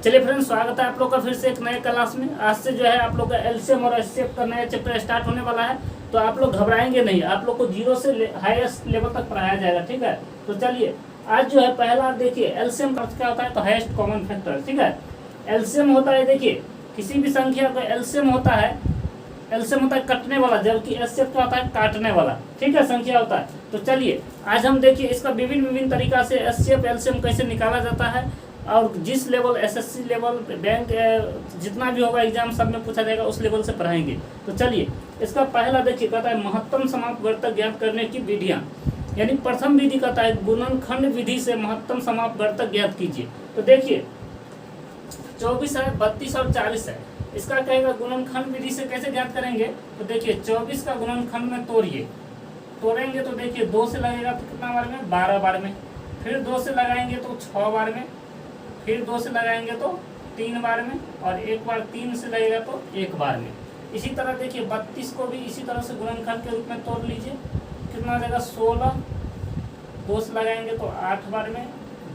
चलिए फ्रेंड्स, स्वागत है आप लोग का फिर से एक नए क्लास में। आज से जो है आप लोग का एलसीएम और एचसीएफ का नया चैप्टर स्टार्ट होने वाला है। तो आप लोग घबराएंगे नहीं, आप लोग को जीरो से हाईएस्ट लेवल तक पढ़ाया जाएगा, ठीक है। तो चलिए आज जो है पहला देखिए, एलसीएम का क्या होता है तो हाईएस्ट कॉमन फैक्टर, ठीक है। एलसीएम होता है, देखिए किसी भी संख्या का एलसीएम होता है कटने वाला, जबकि एचसीएफ क्या होता है काटने वाला, ठीक है, संख्या होता है। तो चलिए आज हम देखिए इसका विभिन्न तरीका से एचसीएफ एलसीएम कैसे निकाला जाता है, और जिस लेवल एसएससी लेवल बैंक जितना भी होगा एग्जाम सब में पूछा जाएगा उस लेवल से पढ़ाएंगे। तो चलिए इसका पहला देखिए, कहता है महत्तम समापवर्तक ज्ञात करने की विधियां, यानी प्रथम विधि कहता है गुणनखंड विधि से महत्तम समापवर्तक ज्ञात कीजिए। तो देखिए 24 है, 32 और 40 है, इसका कहेगा गुणनखंड विधि से कैसे ज्ञात करेंगे। तो देखिए 24 का गुणनखंड में तोड़ेंगे तो देखिए 2 से लगेगा तो कितना बार में 12 बार में, फिर 2 से लगाएंगे तो 6 बार में, फिर 2 से लगाएंगे तो 3 बार में, और एक बार 3 से लगेगा तो 1 बार में। इसी तरह देखिए 32 को भी इसी तरह से गुणनखंड के रूप में तोड़ लीजिए, कितना आ जाएगा 16, 2 से लगाएंगे तो 8 बार में,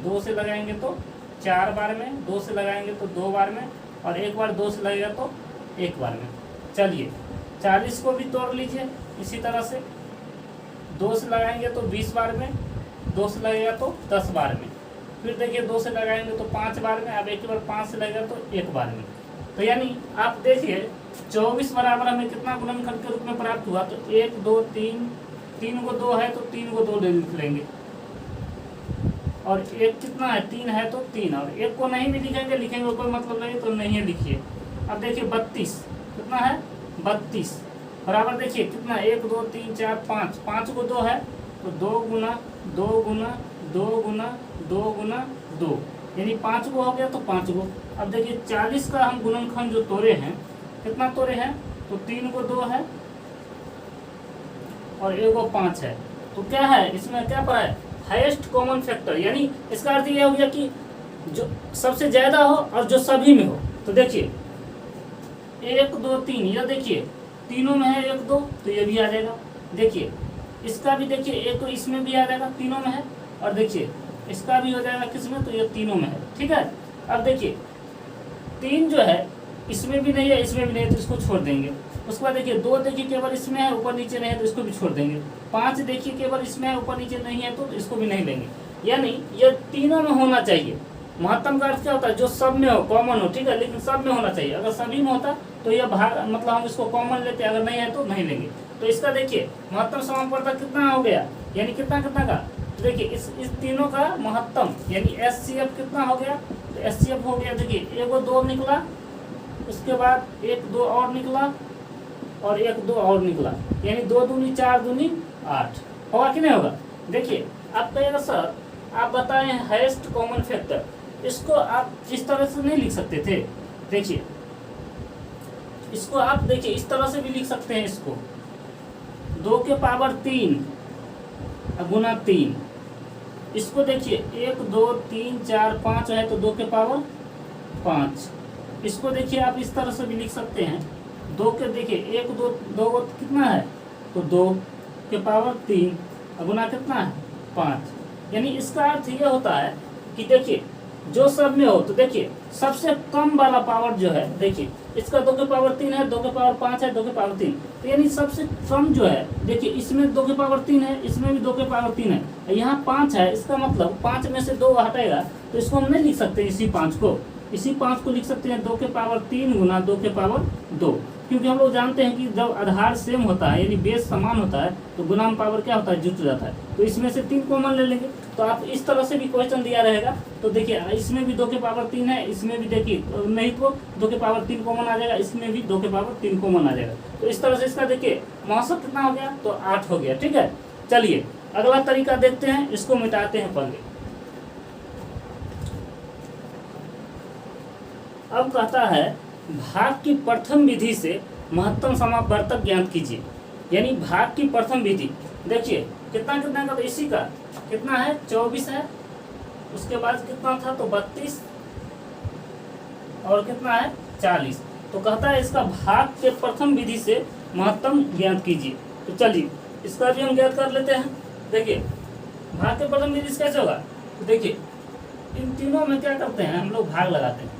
2 से लगाएंगे तो 4 बार में, 2 से लगाएंगे तो 2 बार में, और एक बार 2 से लगेगा तो 1 बार में। चलिए 40 को भी तोड़ लीजिए इसी तरह से, 2 से लगाएंगे तो 20 बार में, 2 से लगेगा तो 10 बार में, फिर देखिए 2 से लगाएंगे तो 5 बार में, अब एक बार 5 से लगेगा तो 1 बार में। तो यानी आप देखिए 24 बराबर हमें कितना गुणनखंड के रूप में प्राप्त हुआ, तो 1 2 3, 3 को 2 है तो 3 को 2 लिख लेंगे, और एक कितना है 3 है तो 3, और एक को नहीं भी लिखेंगे कोई मतलब नहीं, तो नहीं है लिखिए। अब देखिए 32 कितना है 32 बराबर देखिए कितना 1 2 3 4 5, 5 को 2 है तो 2 गुना 2 गुना 2 गुना 2 गुना 2, यानी 5 को हो गया तो 5 को। अब देखिए 40 का हम गुणनखंड जो तोड़े हैं, कितना तोड़े हैं तो 3 को 2 है और 1 को 5 है, तो क्या है इसमें क्या पड़ा है हाईएस्ट कॉमन फैक्टर, यानी इसका अर्थ ये हो गया कि जो सबसे ज्यादा हो और जो सभी में हो। तो देखिए 1 2 3, यह देखिए तीनों में है 1 2, तो ये भी आ जाएगा। देखिए इसका भी देखिए एक इसमें भी आ जाएगा, तीनों में है, और देखिए इसका भी हो जाएगा किसमें तो ये तीनों में है, ठीक है। अब देखिए 3 जो है इसमें भी नहीं है इसमें भी नहीं है तो इसको छोड़ देंगे। उसके बाद देखिए 2 देखिए केवल इसमें है ऊपर नीचे नहीं है तो इसको भी छोड़ देंगे। 5 देखिए केवल इसमें है ऊपर नीचे नहीं है तो इसको भी नहीं लेंगे, यानी ये तीनों में होना चाहिए। महत्तम का अर्थ क्या होता है जो सब में हो, कॉमन हो, ठीक है, लेकिन सब में होना चाहिए। अगर सभी में होता तो यह भाग मतलब हम इसको कॉमन लेते, अगर नहीं है तो नहीं लेंगे। तो इसका देखिए महत्तम समापवर्तक कितना हो गया, यानी कितना का, तो देखिए इस तीनों का महत्तम यानी एचसीएफ कितना हो गया, तो एचसीएफ हो गया देखिए 1 2 निकला, उसके बाद 1 2 और निकला, और 1 2 और निकला, यानी 2 दूनी 4 दूनी 8 होगा कि नहीं होगा। देखिए आप कहिएगा सर आप बताएं हाईएस्ट कॉमन फैक्टर, इसको आप इस तरह से नहीं लिख सकते थे। देखिए इसको आप देखिए इस तरह से भी लिख सकते हैं, इसको 2 के पावर 3 गुना 3, इसको देखिए 1 2 3 4 5 है तो 2 के पावर 5, इसको देखिए आप इस तरह से भी लिख सकते हैं। 2 के देखिए 1 2 2 कितना है तो 2 के पावर 3 गुना कितना है 5, यानी इसका अर्थ ये होता है कि देखिए जो सब में हो, तो देखिए सबसे कम वाला पावर जो है देखिए इसका 2 के पावर 3 है, 2 के पावर 5 है, 2 के पावर 3, तो यानी सबसे कम जो है देखिए इसमें 2 के पावर 3 है, इसमें भी 2 के पावर 3 है, यहाँ 5 है, इसका मतलब 5 में से 2 हटेगा तो इसको हम नहीं लिख सकते इसी 5 को लिख सकते हैं 2 के पावर 3 गुना 2 के पावर 2, क्योंकि हम लोग जानते हैं कि जब आधार सेम होता है यानी बेस समान होता है तो गुणांक पावर क्या होता है जुट जाता है, तो इसमें से 3 कॉमन ले लेंगे। तो आप इस तरह से भी क्वेश्चन दिया रहेगा तो देखिए इसमें भी 2 के पावर 3 है, इसमें भी देखिए नहीं तो 2 के पावर 3 कॉमन आ जाएगा, इसमें भी 2 के पावर 3 कॉमन आ जाएगा। तो इस तरह से इसका देखिए महत्व कितना हो गया तो 8 हो गया, ठीक है। चलिए अगला तरीका देखते हैं, इसको मिटाते हैं पहले। अब कहता है भाग की प्रथम विधि से महत्तम समापवर्तक ज्ञात कीजिए, यानी भाग की प्रथम विधि। देखिए कितना का तो इसी का कितना है 24 है, उसके बाद कितना था तो 32 और कितना है 40, तो कहता है इसका भाग के प्रथम विधि से महत्तम ज्ञात कीजिए। तो चलिए इसका भी हम ज्ञात कर लेते हैं। देखिए भाग के प्रथम विधि से कैसे होगा, तो देखिए इन तीनों में क्या करते हैं हम लोग भाग लगाते हैं,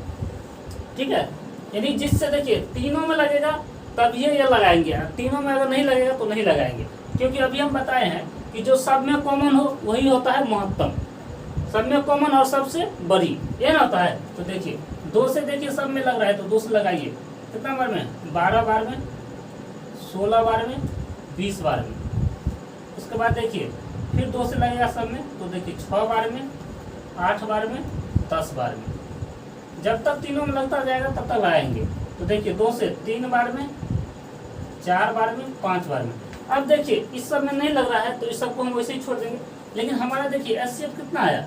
ठीक है, यानी जिससे देखिए तीनों में लगेगा तब ये लगाएंगे, तीनों में अगर नहीं लगेगा तो नहीं लगाएंगे, क्योंकि अभी हम बताए हैं कि जो सब में कॉमन हो वही होता है महत्तम, सब में कॉमन और सबसे बड़ी ये ना होता है। तो देखिए 2 से देखिए सब में लग रहा है तो 2 से लगाइए, कितना बार में, 12 बार में, 16 बार में, 20 बार में। उसके बाद देखिए फिर 2 से लगेगा सब में तो देखिए 6 बार में, 8 बार में, 10 बार में। जब तक तीनों में लगता जाएगा तब तक लगाएंगे। तो देखिए 2 से 3 बार में, 4 बार में, 5 बार में। अब देखिए इस सब में नहीं लग रहा है तो इस सब को हम वैसे ही छोड़ देंगे, लेकिन हमारा देखिए एचसीएफ कितना आया,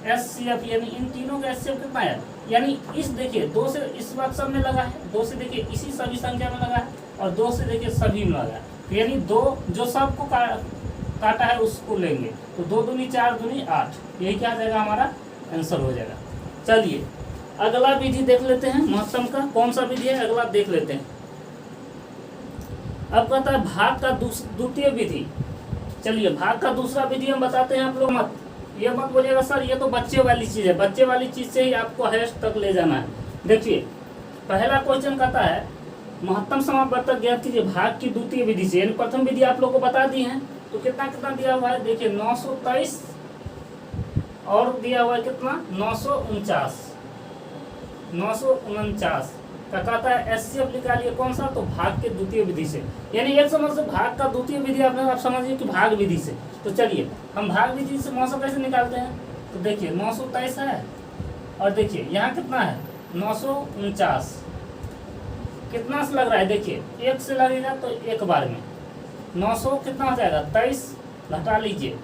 एचसीएफ यानी इन तीनों का एचसीएफ कितना आया, यानी इस देखिए 2 से इस बात सब में लगा है, 2 से देखिए इसी सभी संख्या में लगा है, और 2 से देखिए सभी में लगा है, तो यानी 2 जो सबको काटा है उसको लेंगे, तो 2 दूनी 4 दूनी 8, यही क्या आ जाएगा हमारा आंसर हो जाएगा। चलिए अगला विधि देख लेते हैं महत्तम का, कौन सा विधि है अगला देख लेते हैं। अब कहता है भाग का द्वितीय विधि। चलिए भाग का दूसरा विधि हम बताते हैं, आप लोग ये मत बोलिएगा सर ये तो बच्चे वाली चीज है, बच्चे वाली चीज से ही आपको हाईएस्ट तक ले जाना है। देखिए पहला क्वेश्चन कहता है महत्तम समापवर्तक ज्ञात कीजिए भाग की द्वितीय विधि से, यानी प्रथम विधि आप लोग को बता दी है, तो कितना कितना दिया हुआ है, देखिए 923 और दिया हुआ है कितना 949 का कहता है एचसीएफ निकालिए कौन सा, तो भाग के द्वितीय विधि से, यानी एक समझ से भाग का द्वितीय विधि आप समझिए कि भाग विधि से। तो चलिए हम भाग विधि से 900 कैसे निकालते हैं, तो देखिए 923 है और देखिए यहाँ कितना है 949, कितना से लग रहा है, देखिए 1 से लगेगा तो 1 बार में 900 कितना हो जाएगा 23, घटा लीजिए,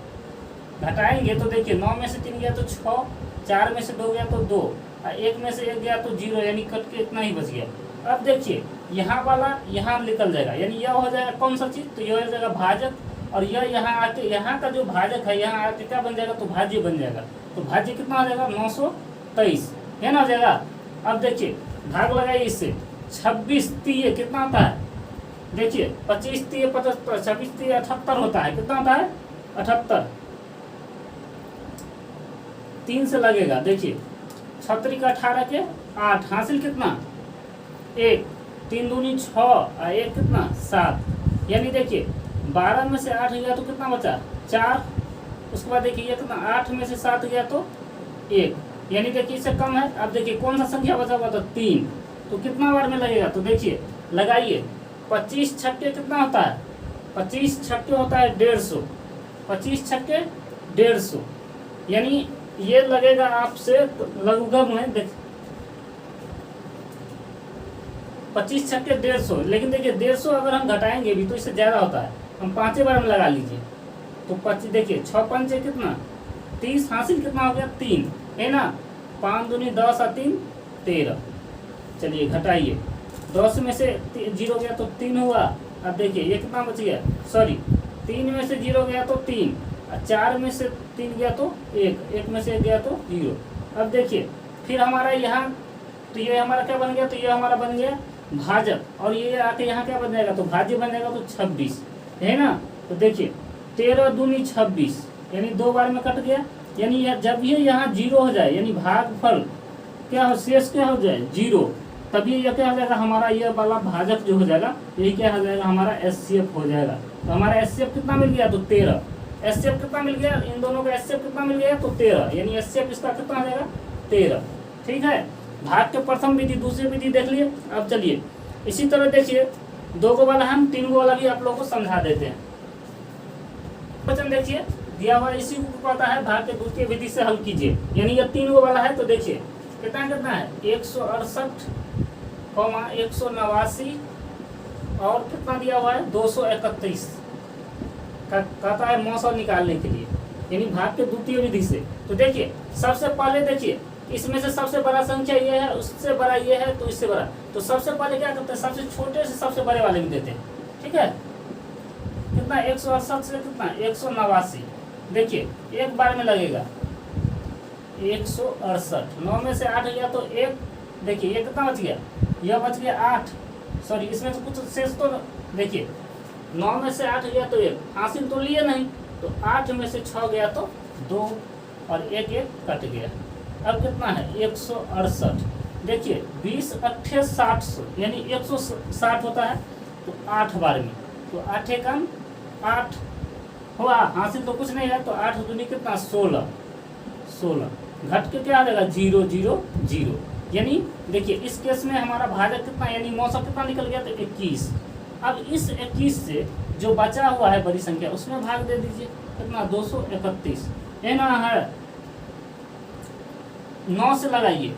घटाएंगे तो देखिए 9 में से 3 गया तो 6, 4 में से 2 गया तो 2, 1 में से 1 गया तो 0, यानी कट के इतना ही बच गया। अब देखिए यहाँ वाला यहाँ निकल जाएगा, यानी यह हो जाएगा कौन सा चीज़, तो यह हो जाएगा भाजक, और यह यहाँ आके यहाँ का जो भाजक है यहाँ आके क्या बन जाएगा, तो भाज्य बन जाएगा। तो भाज्य कितना हो जाएगा 923 है ना हो जाएगा। अब देखिए भाग लगाइए इससे, 26 3 कितना होता है, देखिए 25 3 75, 26 3 78 होता है, कितना होता है 78, 3 से लगेगा, देखिए 36 का 18 के 8, हासिल कितना 1, 3 दूनी 6 और 1 कितना 7, यानी देखिए 12 में से 8 गया तो कितना बचा 4, उसके बाद देखिए ये कितना 8 में से 7 गया तो 1, यानी देखिए इससे कम है। अब देखिए कौन सा संख्या बचा हुआ, तो 3, तो कितना बार में लगेगा, तो देखिए लगाइए 25 छक्के कितना होता है, 25 छक्के होता है 150, 25 छक्के 150, यानी ये लगेगा आपसे लगभग में 25 छक्के 150, लेकिन देखिए 150 अगर हम घटाएंगे भी तो इससे ज़्यादा होता है, हम 5 बार में लगा लीजिए तो 25 देखिए 6 पंचे कितना 30, हासिल कितना हो गया 3 है ना, 5 दूनी 10 और 3 13, चलिए घटाइए 10 में से 0 गया तो 3 हुआ। अब देखिए ये कितना बच गया, सॉरी 3 में से 0 गया तो 3, 4 में से 3 गया तो 1, 1 में से 1 गया तो 0। अब देखिए फिर हमारा यहाँ तो ये हमारा क्या बन गया, तो ये हमारा बन गया भाजक, और ये आके यहाँ क्या बन जाएगा, तो भाज्य बन जाएगा, तो 26 है ना। तो देखिए 13 दूनी 26, यानी 2 बार में कट गया, यानी जब ये यहाँ 0 हो जाए, यानी भागफल क्या हो, शेष क्या हो जाए 0, तभी यह क्या हो जाएगा हमारा ये वाला भाजक जो हो जाएगा यही क्या हो जाएगा हमारा एचसीएफ हो जाएगा। तो हमारा एचसीएफ कितना मिल गया, तो 13, एचसीएफ कितना मिल गया, इन दोनों का एचसीएफ कितना मिल गया, तो 13, यानी एचसीएफ इसका कितना हो जाएगा 13। ठीक है, भाग के प्रथम विधि दूसरी विधि देख लिए। अब चलिए इसी तरह देखिए 2 गो वाला हम 3 गो वाला भी आप लोगों को समझा देते हैं। क्वेश्चन देखिए दिया हुआ इसी को पता है भाग के द्वितीय विधि से हल कीजिए, यानी ये 3 गो वाला है, तो देखिए कितना कितना है 168, 189 और कितना दिया हुआ है 231 कहता है 900 निकालने के लिए, यानी भाग के द्वितीय विधि से। तो देखिए सबसे पहले देखिए इसमें से सबसे बड़ा संख्या ये है, उससे बड़ा ये है, तो इससे बड़ा, तो सबसे पहले क्या करते हैं सबसे छोटे से सबसे बड़े वाले में देते हैं। ठीक है, कितना 168 से कितना 189, देखिए 1 बार में लगेगा 168, 9 में से 8 गया तो 1, देखिए ये कितना बच गया, यह बच गया 8, सॉरी इसमें तो कुछ शेष तो देखिए 9 में से 8 गया तो 1, हासिल तो लिए नहीं, तो 8 में से 6 गया तो 2 और 1 1 कट गया। अब कितना है 168, देखिए 20 अट्ठे 60 यानी 160 होता है, तो 8 बार में, तो 8 एकम 8 हुआ, हासिल तो कुछ नहीं है, तो 8 दूनी कितना 16, 16 घट के क्या आ जाएगा 0 0 0। यानी देखिए इस केस में हमारा भाजक कितना यानी मौसम कितना निकल गया, तो 21। अब इस 21 से जो बचा हुआ है बड़ी संख्या उसमें भाग दे दीजिए, कितना 231 है ना, है 9 से लगाइए,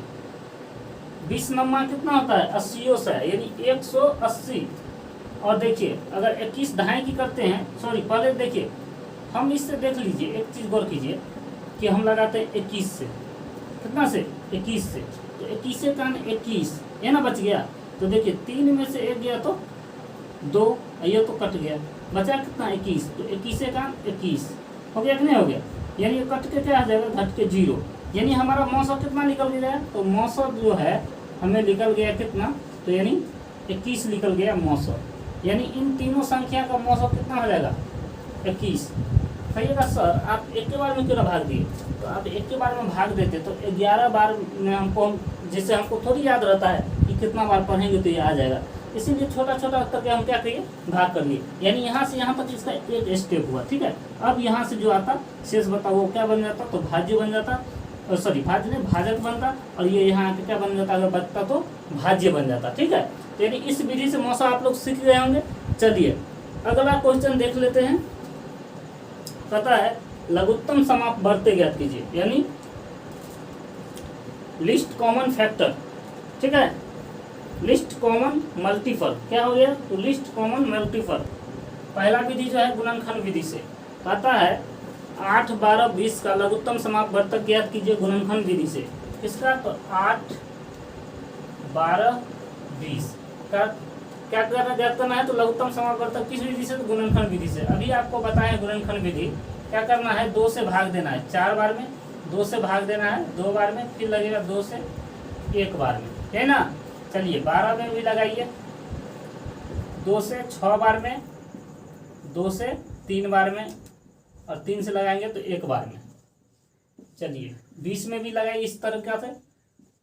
20 नम्मा कितना होता है 80 से, यानी 180। और देखिए अगर 21 ढाई की करते हैं, सॉरी पहले देखिए हम इससे देख लीजिए, एक चीज़ गौर कीजिए कि हम लगाते हैं 21 से, कितना से 21 से, तो 21 से कान 21 ये ना बच गया, तो देखिए 3 में से 1 गया तो 2, ये तो कट गया, बचा कितना 21, तो 21 से कान 21 हो गया कि नहीं हो गया, यानी ये कट के क्या आ जाएगा घट के 0, यानी हमारा मौसम कितना निकल गया, तो मौसम जो है हमें निकल गया कितना, तो यानी 21 निकल गया मौसम, यानी इन तीनों संख्या का मौसम कितना हो जाएगा 21। कहिएगा सर आप एक के बार में क्यों ना भाग दिए, तो आप एक के बार में भाग देते तो 11 बार में हमको, जैसे हमको थोड़ी याद रहता है कि कितना बार पढ़ेंगे तो ये आ जाएगा, इसीलिए छोटा छोटा करके हम क्या करिए भाग कर लिए, यानी यहाँ से यहाँ तक इसका एक स्टेप हुआ, ठीक है। अब यहाँ से जो आता शेष बताओ वो क्या बन जाता, तो भाज्य बन जाता, सॉरी भाज्य नहीं भाजक बनता, और ये यहाँ आके क्या बन जाता, अगर बचता तो भाज्य बन जाता, ठीक है। तो यानी इस विधि से मौसा आप लोग सीख गए होंगे। चलिए अगला क्वेश्चन देख लेते हैं। पता है लघुत्तम समाप्त बढ़ते ज्ञात कीजिए, यानी लिस्ट कॉमन फैक्टर, ठीक है, लिस्ट कॉमन मल्टीपल क्या हो गया, तो लिस्ट कॉमन मल्टीपल। पहला विधि जो है गुणनखंड विधि से, कहता है 8 12 20 का लघुत्तम समाप्त वर्तक ज्ञात कीजिए गुणनखंड विधि से। किसका, तो 8 12 20 का क्या करना ज्ञात करना है, तो लघुत्तम समाप्त वर्तक किस विधि से, तो गुणनखंड विधि से। अभी आपको बताया गुणनखंड विधि क्या करना है, 2 से भाग देना है 4 बार में, 2 से भाग देना है 2 बार में, फिर लगेगा 2 से 1 बार में, है ना। चलिए 12 में भी लगाइए, 2 से 6 बार में, 2 से 3 बार में, और 3 से लगाएंगे तो 1 बार में। चलिए 20 में भी लगाइए इस तरह से,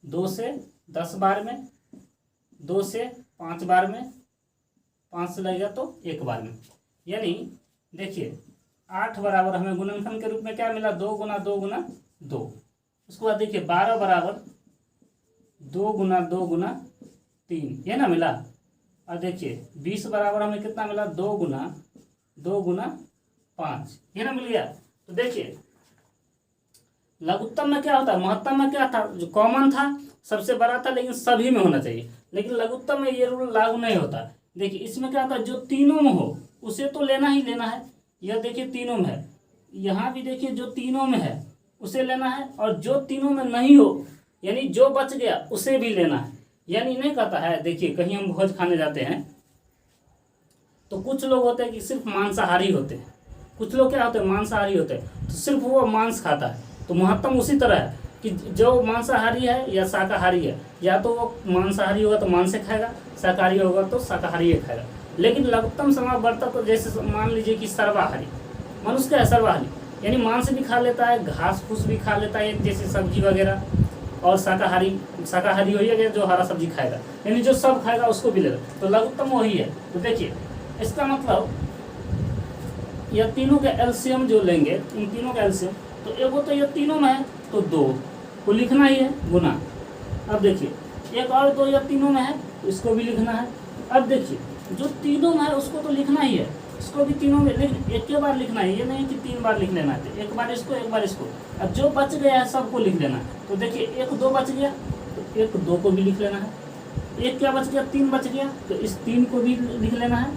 2 से 10 बार में, 2 से 5 बार में, 5 से लगेगा तो 1 बार में। यानी देखिए 8 बराबर हमें गुणनखंड के रूप में क्या मिला, 2 गुना 2 गुना 2। उसके बाद देखिए 12 बराबर 2 गुना 2 गुना 3, ये ना मिला। और देखिए 20 बराबर हमें कितना मिला, 2 गुना 2 गुना 5, ये ना मिल गया। तो देखिए लघुत्तम में क्या होता है, महत्तम में क्या था, जो कॉमन था सबसे बड़ा था, लेकिन सभी में होना चाहिए, लेकिन लघुत्तम में ये रूल लागू नहीं होता। देखिए इसमें क्या होता है, जो तीनों में हो उसे तो लेना ही लेना है। यह देखिए तीनों में है, यहाँ भी देखिए जो तीनों में है उसे लेना है, और जो तीनों में नहीं हो यानी जो बच गया उसे भी लेना है। यानी नहीं कहता है, देखिए कहीं हम भोज खाने जाते हैं तो कुछ लोग होते हैं कि सिर्फ मांसाहारी होते हैं, कुछ लोग क्या होते हैं मांसाहारी होते हैं, तो सिर्फ वो मांस खाता है। तो महत्तम उसी तरह है कि जो मांसाहारी है या शाकाहारी है, या तो वो मांसाहारी होगा तो मांस खाएगा, शाकाहारी होगा तो शाकाहारी खाएगा। लेकिन लघुत्तम समाप्त वर्तक तो जैसे मान लीजिए कि सर्वाहारी मनुष्य क्या है, सर्वाहारी यानी मांस भी खा लेता है, घास फूस भी खा लेता है जैसे सब्जी वगैरह, और शाकाहारी हो गया जो हरा सब्जी खाएगा, यानी जो सब खाएगा उसको भी लेगा, तो लघुत्तम वही है। तो देखिए इसका मतलब यह तीनों के एलसीएम जो लेंगे, इन तीनों का एलसीएम, तो एगो तो यह तीनों में है तो 2 को लिखना ही है गुना। अब देखिए एक और 2 या तीनों में है तो इसको भी लिखना है। अब देखिए जो तीनों में है उसको तो लिखना ही है, इसको भी तीनों में, लेकिन एक के बार लिखना है, ये नहीं कि 3 बार लिख लेना है, एक बार इसको एक बार इसको। अब जो बच गया है सबको लिख लेना है। तो देखिए 1 2 बच गया तो 1 2 को भी लिख लेना है, 1 क्या बच गया 3 बच गया तो इस 3 को भी लिख लेना है,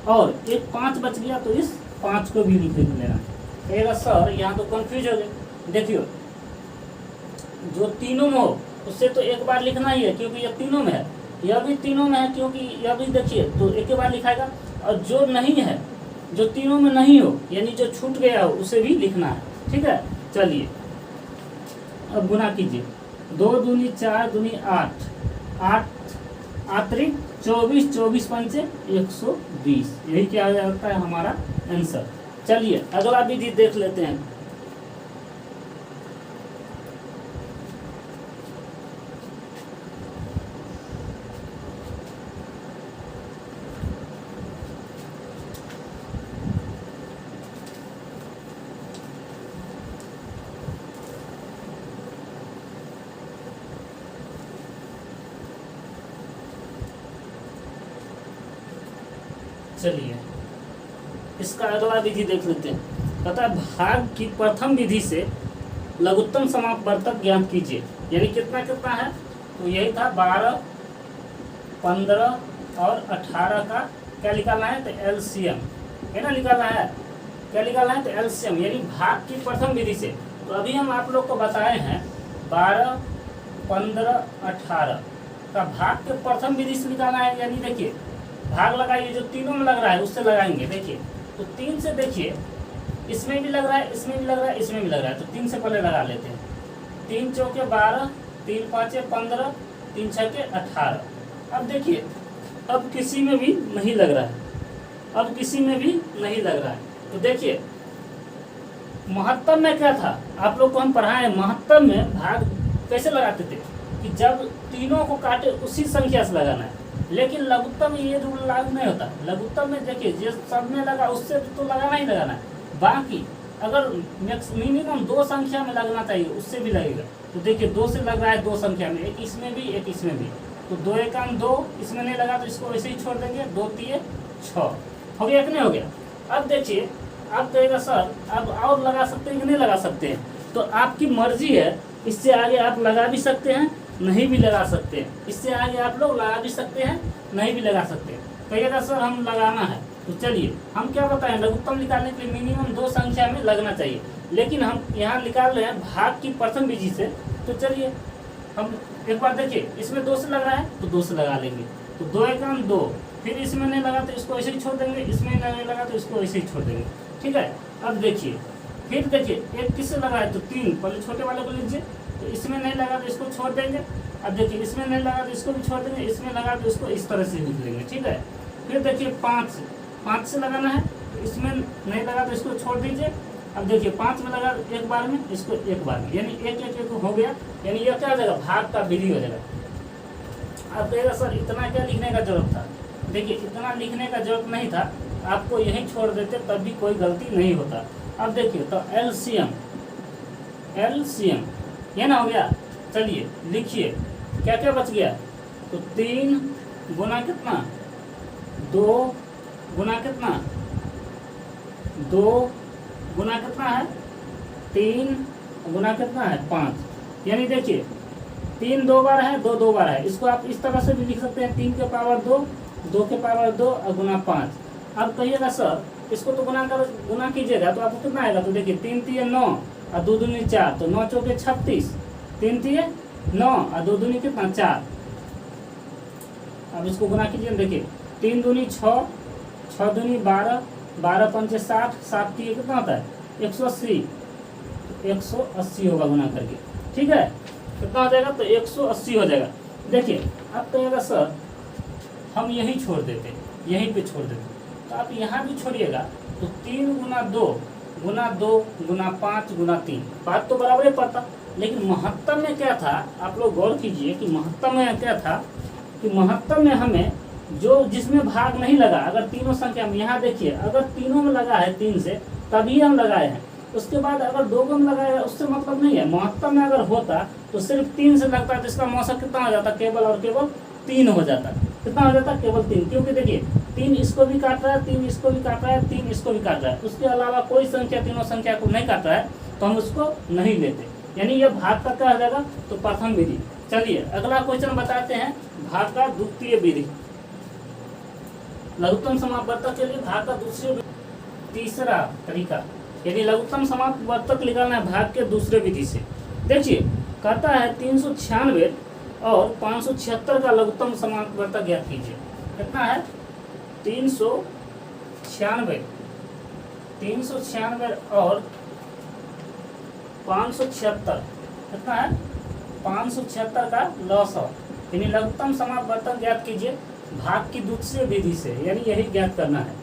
और 1 5 बच गया तो इस 5 को भी लिख लेना है। कहेगा सर यहाँ तो कंफ्यूज हो गए। देखियो जो तीनों में हो उससे तो 1 बार लिखना ही है क्योंकि यह तीनों में है, यह भी तीनों में है क्योंकि यह भी देखिए तो 1 बार लिखाएगा, और जो नहीं है जो तीनों में नहीं हो यानी जो छूट गया हो उसे भी लिखना है, ठीक है। चलिए अब गुना कीजिए, 2 दूनी 4 दूनी 8, 8 आतरिक 24, 24 पंचे 120, यही क्या जाता है हमारा आंसर। चलिए अगला विधि देख लेते हैं। चलिए इसका अगला विधि देख लेते हैं। कहता है भाग की प्रथम विधि से लघुत्तम समापवर्तक ज्ञात कीजिए। यानी कितना कितना है, तो यही था 12, 15 और 18 का क्या निकालना है, तो एलसीएम है ना निकालना है। क्या निकालना है, तो एलसीएम यानी भाग की प्रथम विधि से। तो अभी हम आप लोग को बताए हैं 12, 15, 18 का भाग के प्रथम विधि से निकालना है। यानी देखिए भाग लगाइए, जो तीनों में लग रहा है उससे लगाएंगे। देखिए तो 3 से देखिए इसमें भी लग रहा है, इसमें भी लग रहा है, इसमें भी लग रहा है, तो 3 से पहले लगा लेते हैं। 3 चौके 12, 3 पाँचे 15, 3 छक्के 18। अब देखिए अब किसी में भी नहीं लग रहा है, अब किसी में भी नहीं लग रहा है। तो देखिए महत्तम में क्या था, आप लोग को हम पढ़ाए, महत्तम में भाग कैसे लगाते थे कि जब तीनों को काटे उसी संख्या से लगाना है। लेकिन लघुत्तम में ये रूल लागू नहीं होता। लघुत्तम में देखिए जिस सब में लगा उससे तो लगाना ही लगाना है। बाकी अगर मिनिमम 2 संख्या में लगना चाहिए उससे भी लगेगा। तो देखिए 2 से लग रहा है 2 संख्या में, एक इसमें भी एक इसमें भी, तो 2 एकम 2, इसमें नहीं लगा तो इसको ऐसे ही छोड़ देंगे। 2 3 6 हो गया कि नहीं हो गया। अब देखिए आप कहेगा सर अब और लगा सकते हैं कि नहीं लगा सकते हैं, तो आपकी मर्जी है। इससे आगे आप लगा भी सकते हैं, नहीं भी लगा सकते हैं। इससे आगे आप लोग लगा भी सकते हैं, नहीं भी लगा सकते हैं। कहिएगा सर हम लगाना है, तो चलिए हम क्या बताएं, लघुत्तम निकालने के लिए मिनिमम 2 संख्या में लगना चाहिए। लेकिन हम यहाँ निकाल रहे हैं भाग की प्रथम विधि से। तो चलिए हम एक बार देखिए, इसमें 2 से लग रहा है तो 2 से लगा लेंगे। तो 2 एकम 2, फिर इसमें नहीं लगा तो इसको ऐसे ही छोड़ देंगे, इसमें नहीं लगा तो इसको ऐसे ही छोड़ देंगे। ठीक है। अब देखिए फिर देखिए एक किससे लगा है, तो 3, पहले छोटे वाले को लीजिए। तो इसमें नहीं लगा तो इसको छोड़ देंगे। अब देखिए इसमें नहीं लगा तो इसको भी छोड़ देंगे, इसमें लगा तो इसको इस तरह से लिख लेंगे। ठीक है। फिर देखिए 5 से लगाना है, तो इसमें नहीं लगा तो इसको छोड़ दीजिए। अब देखिए 5 में लगा एक बार में, इसको एक बार में, यानी एक हो गया। यानी यह क्या हो जाएगा, भाग का विधि हो जाएगा। अब कहेगा सर इतना क्या लिखने का जरूरत था। देखिए इतना लिखने का जरूरत नहीं था, आपको यहीं छोड़ देते तब भी कोई गलती नहीं होता। अब देखिए तो एलसीएम ये ना हो गया। चलिए लिखिए क्या क्या बच गया, तो 3 गुना कितना, 2 गुना कितना, 2 गुना कितना है, 3 गुना कितना है, 5। यानी देखिए 3 2 बार है, 2 2 बार है। इसको आप इस तरह से भी लिख सकते हैं, 3 के पावर 2, 2 के पावर 2 और गुना 5। अब कहिएगा सर इसको तो गुना कीजिएगा तो आपको कितना आएगा, तो देखिए 3 3 9 और 2 दूनी 4, तो 9 चौके 36, 3 3 9 और 2 दूनी कितना 4। अब इसको गुना कीजिए, देखिए 3 दूनी 6, 6 दूनी 12, 12 पंचे 60, 7 3 कितना होता है 180, 180 होगा गुना करके। ठीक है, कितना हो जाएगा, तो 180 हो जाएगा। देखिए अब कहेगा सर हम यहीं छोड़ देते, यहीं पे छोड़ देते, तो आप यहाँ भी छोड़िएगा। तो 3 गुना 2 गुना 2 गुना 5 गुना 3, बात तो बराबर ही पड़ता। लेकिन महत्तम में क्या था, आप लोग गौर कीजिए कि महत्तम में क्या था, कि महत्तम में हमें जो जिसमें भाग नहीं लगा, अगर तीनों संख्या में, यहाँ देखिए अगर तीनों में लगा है 3 से तभी हम लगाए हैं। उसके बाद अगर 2 में लगाया उससे मतलब नहीं है। महत्तम में अगर होता तो सिर्फ 3 से लगता तो इसका मौसम कितना हो जाता, केवल और केवल 3 हो जाता। कितना हो जाता, केवल 3। क्योंकि देखिए 3 इसको भी काट रहा है, 3 इसको भी काट रहा है, 3 इसको भी काट रहा है, उसके अलावा कोई संख्या तीनों संख्या को नहीं काट रहा है, तो हम उसको नहीं लेते। यानी यह भाग का क्या हो जाएगा, तो प्रथम विधि। चलिए अगला क्वेश्चन बताते हैं, भाग का द्वितीय विधि। लघुत्तम समापवर्तक के लिए भाग का दूसरे तीसरा तरीका, यदि लघुत्तम समापवर्तक निकालना है भाग के दूसरे विधि से। देखिए कहता है 396 और 576 का लघुत्तम समापवर्तक ज्ञात कीजिए। कितना है, 396 और 576 कितना है, 576 का लॉस हो, यानी लघुत्तम समापवर्तक ज्ञात कीजिए भाग की दूसरी विधि से, यानी यही ज्ञात करना है।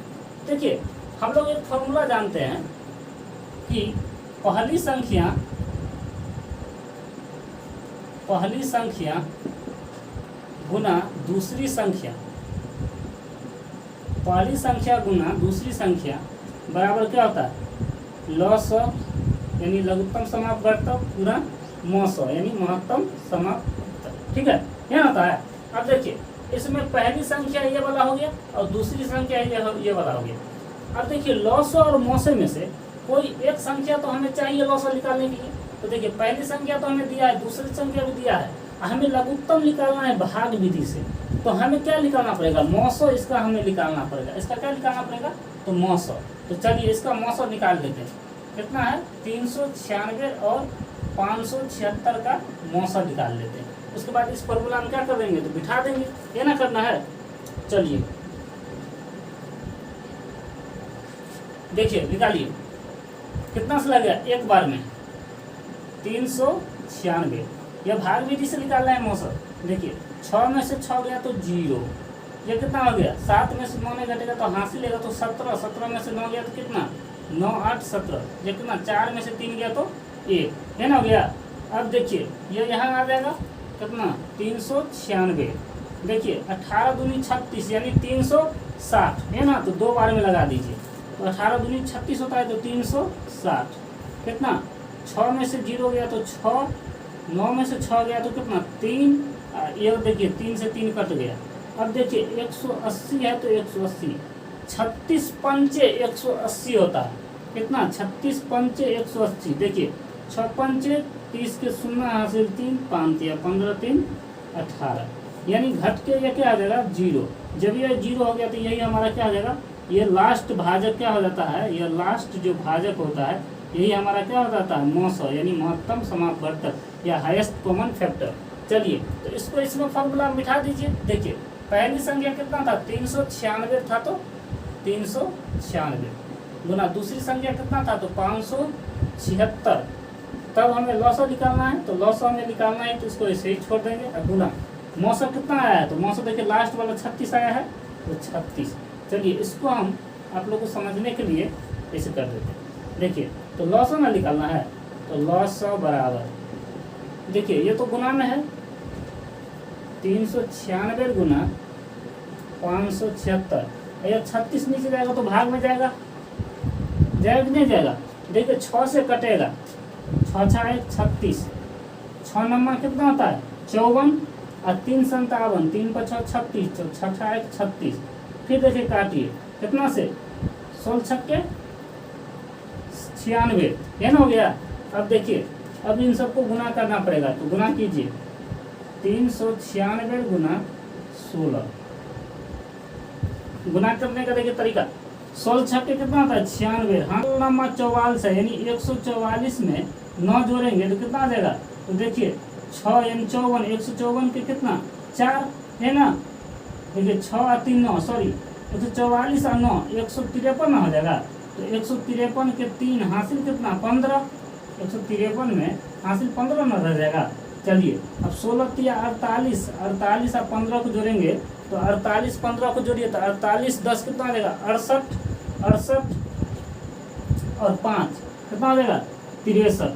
देखिए हम लोग एक फॉर्मूला जानते हैं कि पहली संख्या गुना दूसरी संख्या, पहली संख्या गुना दूसरी संख्या बराबर क्या होता है, लॉस, यानी लघुत्तम समापवर्तक पूरा मौस, यानी महत्तम समापवर्तक। ठीक है, क्या होता है। अब देखिए इसमें पहली संख्या ये वाला हो गया और दूसरी संख्या ये वाला हो गया। अब देखिए लॉस और मौसे में से कोई एक संख्या तो हमें चाहिए लॉस निकालने के लिए। तो देखिए पहली संख्या तो हमें दिया है, दूसरी संख्या भी दिया है, हमें लघुत्तम निकालना है भाग विधि से। तो हमें क्या निकालना पड़ेगा, मौसो इसका हमें निकालना पड़ेगा। इसका क्या निकालना पड़ेगा, तो मौसो। तो चलिए इसका मौसो निकाल देते हैं। कितना है 396 और 576 का मौसम निकाल लेते हैं। उसके बाद इस फॉर्मूला में क्या कर देंगे, तो बिठा देंगे, ये ना करना है। चलिए देखिए निकालिए कितना से लग गया, एक बार में 396। यह भाग विधि से निकालना है मौसम। देखिए 6 में से 6 गया तो 0, ये कितना हो गया, 7 में से 9 नहीं घटेगा तो हासिल लेगा तो 17, 17 में से 9 गया तो कितना 9 8 17, ये कितना 4 में से 3 गया तो 1, है ना हो गया। अब देखिए ये यहाँ आ जाएगा कितना 396। देखिए 18 दूनी 36 यानी 360, है ना, तो 2 बार में लगा दीजिए। तो 18 दूनी 36 होता है तो 360, कितना 6 में से 0 गया तो 6, 9 में से 6 गया तो कितना 3, ये देखिए 3 से 3 कट गया। अब देखिए 180 है तो 180, 36 पंचे 180 होता है, कितना 36 पंचे 180। देखिए 6 पंचे 30 के 0 हासिल 3 5 या 15 3 18, यानी घट के ये क्या आ जाएगा 0। जब ये 0 हो गया तो यही हमारा क्या आ जाएगा, ये लास्ट भाजक क्या हो जाता है, ये लास्ट जो भाजक होता है यही हमारा क्या हो जाता है मौसम, यानी महत्तम समापवर्तक या हाईएस्ट कॉमन फैक्टर। चलिए तो इसको इसमें फॉर्मूला में बिठा दीजिए। देखिए पहली संख्या कितना था 396 था, तो 396 गुना दूसरी संख्या कितना था तो 576। तब हमें लॉसा निकालना है, तो लॉसा हमें निकालना है तो इसको ऐसे ही छोड़ देंगे। और गुना मौसम कितना आया है, तो मौसम देखिए लास्ट वाला 36 आया है तो 36। चलिए इसको हम आप लोग को समझने के लिए ऐसे कर देते हैं। देखिए तो लॉसा ना निकालना है, तो लॉसा बराबर, देखिए ये तो गुना में है 396 गुना 576, या 36 नीचे जाएगा तो भाग में जाएगा, जाएगा कि नहीं जाएगा। देखिए 6 से कटेगा, 6 6 36, 6 नंबर कितना होता है 54 और 3 57, 3 5 6 36, तो 6 6 36। फिर देखिए काटिए कितना से 16 छक्के 96, है ना हो गया। अब देखिए अब इन सबको गुना करना पड़ेगा, तो गुना कीजिए 396 गुना 16। गुना करने का देखिए तरीका, 16 छक्के कितना होता है 96, हाँ नंबर 44 है, यानी 144 में 9 जोड़ेंगे तो कितना आ जाएगा, तो देखिए 6 यानी 54, 154 के कितना 4, है ना। देखिए 6 और 3 9, सॉरी 144 और 9 153 हो जाएगा। तो 153 के 3 हासिल कितना 15, 153 में हासिल 15 न रह जाएगा। चलिए अब 16 या 48, 48 और 15 को जोड़ेंगे तो 48 15 को जोड़िए तो 48 10 कितना आ जाएगा 68, 68 और 5 कितना हो जाएगा 63,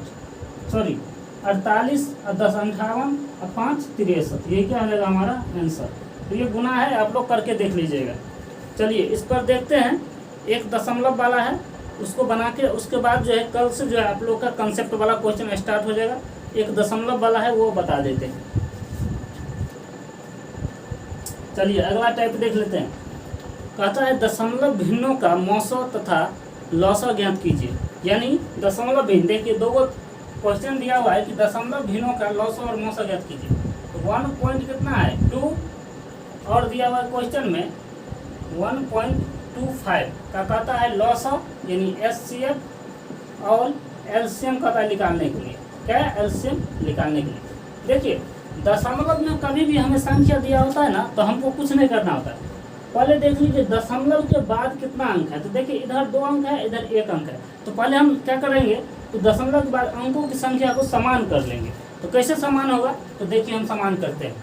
सॉरी 48 और 10 58 और 5 63, ये क्या हो जाएगा हमारा आंसर। तो ये गुना है, आप लोग करके देख लीजिएगा। चलिए इस पर देखते हैं, एक दशमलव वाला है उसको बना के, उसके बाद जो है कल से जो है आप लोग का कंसेप्ट वाला क्वेश्चन स्टार्ट हो जाएगा। एक दशमलव वाला है वो बता देते हैं। चलिए अगला टाइप देख लेते हैं। कहता है दशमलव भिन्नों का मौसो तथा लौसा ज्ञात कीजिए, यानी दशमलव भिन्न। देखिए 2 क्वेश्चन दिया हुआ है कि दशमलव भिन्नों का लौसा और मौसा ज्ञात कीजिए। तो 1 पॉइंट कितना है 2, और दिया हुआ क्वेश्चन में 1.25 का कहता है लौसा यानी HCF, और एलसीएम कहता है निकालने के लिए। क्या है एलसीएम निकालने के लिए। देखिए दशमलव में कभी भी हमें संख्या दिया होता है ना तो हमको कुछ नहीं करना होता है। पहले देख लीजिए दशमलव के बाद कितना अंक है, तो देखिए इधर 2 अंक है इधर 1 अंक है। तो पहले हम क्या करेंगे, तो दशमलव के बाद अंकों की संख्या को समान कर लेंगे। तो कैसे समान होगा, तो देखिए हम समान करते हैं।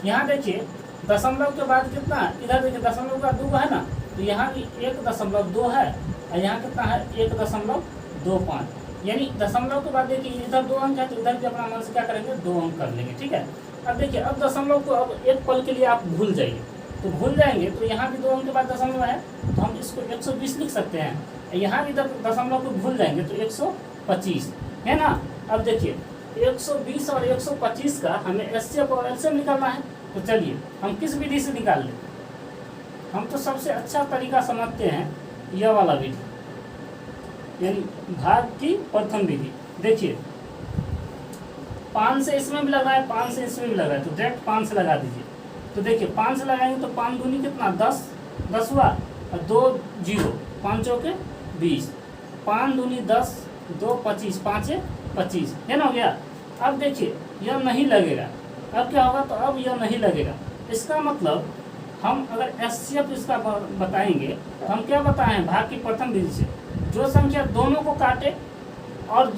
यहाँ देखिए दशमलव के बाद कितना, इधर देखिए दशमलव का 2 है ना, तो यहाँ भी 1.2 है और यहाँ कितना है 1.25, यानी दशमलव के बाद देखिए इधर 2 अंक है तो इधर भी अपना मन से क्या करेंगे 2 अंक कर लेंगे। ठीक है। अब देखिए अब दशमलव को अब एक पल के लिए आप भूल जाइए, तो भूल जाएंगे तो यहाँ भी 2 अंक के बाद दशमलव है तो हम इसको 120 लिख सकते हैं। यहाँ भी दशमलव को भूल जाएंगे तो 125, है ना। अब देखिए 120 और 125 का हमें एचसीएफ और एलसीएम निकालना है। तो चलिए हम किस विधि से निकाल लें। हम तो सबसे अच्छा तरीका समझते हैं यह वाला विधि, यानी भाग की प्रथम विधि। देखिए 5 से इसमें भी लगा है, 5 से इसमें भी लगा है, तो डायरेक्ट 5 से लगा दीजिए। तो देखिए 5 से लगाएंगे तो 5 दूनी कितना 10, 10 हुआ और 2 0, 5 चौके 20, 5 दूनी 10, 2 25, 5 25, है ना, हो गया। अब देखिए यह नहीं लगेगा, अब क्या होगा, तो अब यह नहीं लगेगा। इसका मतलब हम अगर एचसीएफ इसका बताएंगे तो हम क्या बताएं, भाग की प्रथम विधि से जो संख्या दोनों को काटे और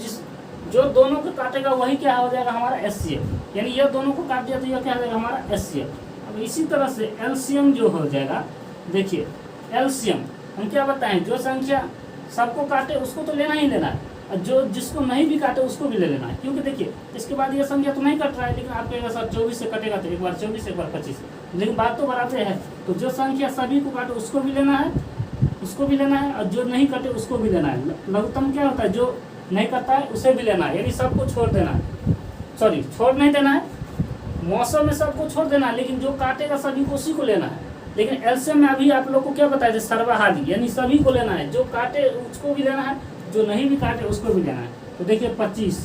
जो दोनों को काटेगा वही क्या हो जाएगा हमारा एचसीएफ, यानी यह दोनों को काट दिया तो यह क्या हो जाएगा हमारा एचसीएफ। अब इसी तरह से एलसीएम जो हो जाएगा, देखिए एलसीएम हम क्या बताएं, जो संख्या सबको काटे उसको तो लेना ही लेना है, और जो जिसको नहीं भी काटे उसको भी ले लेना है, क्योंकि देखिए इसके बाद ये संख्या तो नहीं कट रहा है, लेकिन आपके साथ 24 से कटेगा तो एक बार 24 एक बार 25, लेकिन बात तो बराबर है। तो जो संख्या सभी को काटे उसको भी लेना है, उसको भी लेना है, और जो नहीं कटे उसको भी लेना है। लघुत्तम क्या होता है, जो नहीं करता है उसे भी लेना है, यानी सबको छोड़ देना है, सॉरी छोड़ नहीं देना है, मौसम में सबको छोड़ देना है, लेकिन जो काटेगा सभी को उसी को लेना है। लेकिन एलसीएम में अभी आप लोग को क्या बताया, सर्वहाली, यानी सभी को लेना है, जो काटे उसको भी लेना है, जो नहीं भी काटे उसको भी लेना है। तो देखिए 25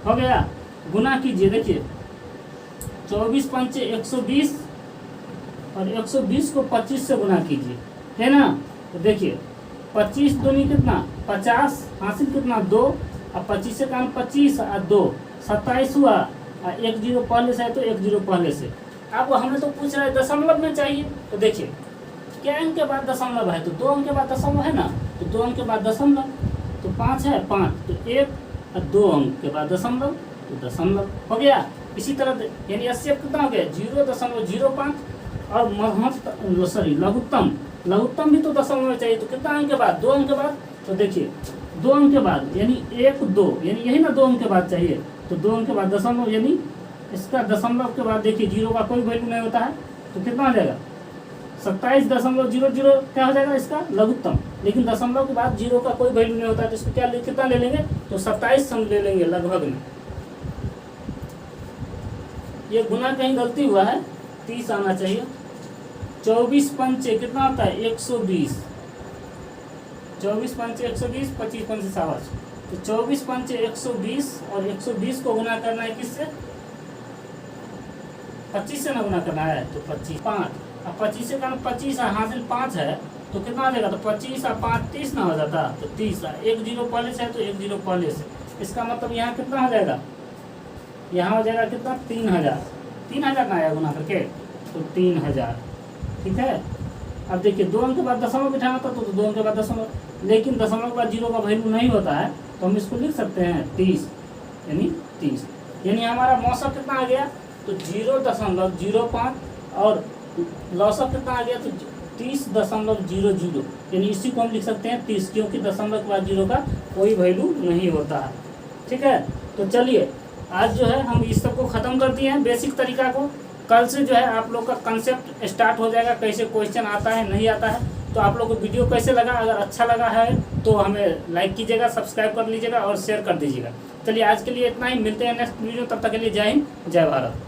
हो गया, गुना कीजिए, देखिए 24 पंचे 120 और 120 को 25 से गुना कीजिए, है ना। तो देखिए 25 दूनी कितना 50, हासिल कितना 2, और 25 से काम 25 और 2 27 हुआ, और 1 0 पहले से है तो 1 0 पहले से। अब हमें तो पूछ रहा है दशमलव में चाहिए, तो देखिए क्या अंक के बाद दशमलव है, तो 2 अंक के बाद दशमलव है ना, तो 2 अंक के बाद दशमलव, तो 5 है 5, तो 1 और 2 अंक के बाद दशमलव, तो दशमलव हो गया। इसी तरह यानी एचसीएफ कितना हो गया 0.05, और लघुत्तम भी तो दशमलव में चाहिए, तो कितना अंक के बाद 2 अंक के बाद, तो देखिए 2 अंक के बाद यानी 1 2, यानी यही ना 2 अंक के बाद चाहिए, तो 2 अंक के बाद दशमलव, यानी इसका दशमलव के बाद देखिए 0 का कोई वैल्यू नहीं होता है, तो कितना हो जाएगा 27.00 क्या हो जाएगा इसका लघुत्तम। लेकिन दशमलव के बाद 0 का कोई वैल्यू नहीं होता है, तो इसको क्या कितना ले लेंगे, तो 27 हम ले लेंगे लगभग में। ये गुना कहीं गलती हुआ है, 30 आना चाहिए। 24 पंचे कितना होता है 120, 24 पंचे 120, 25 पंचे 7, तो 24 पंचे 120, और 120 को गुना करना है किससे 25 से ना गुना करना है, तो 25 5, अब 25 से कारण 25 हासिल 5 है, तो कितना आ जाएगा, तो 25 और 5 30 ना हो जाता, तो 30 1 0 पहले से है तो 1 0 पहले से। इसका मतलब यहाँ कितना हो जाएगा, यहाँ हो जाएगा कितना 3000 ना आया गुना करके, तो 3000, ठीक है। अब देखिए 2 अंक के बाद दशमलव बिठाना था, तो 2 अंक के बाद दशमलव, लेकिन दशमलव के बाद 0 का वैल्यू नहीं होता है, तो हम इसको लिख सकते हैं 30, यानी 30, यानी हमारा मौसम कितना आ गया, तो 0.05, और लौसक कितना आ गया, तो 30.00, यानी इसी को हम लिख सकते हैं 30, क्योंकि दशमलव के बाद 0 का कोई वैल्यू नहीं होता है, ठीक है। तो चलिए आज जो है हम इस सब को ख़त्म कर दिए हैं, बेसिक तरीका को। कल से जो है आप लोग का कंसेप्ट स्टार्ट हो जाएगा, कैसे क्वेश्चन आता है नहीं आता है। तो आप लोग को वीडियो कैसे लगा, अगर अच्छा लगा है तो हमें लाइक कीजिएगा, सब्सक्राइब कर लीजिएगा और शेयर कर दीजिएगा। चलिए आज के लिए इतना ही, मिलते हैं नेक्स्ट वीडियो, तब तक के लिए जय हिंद जय भारत।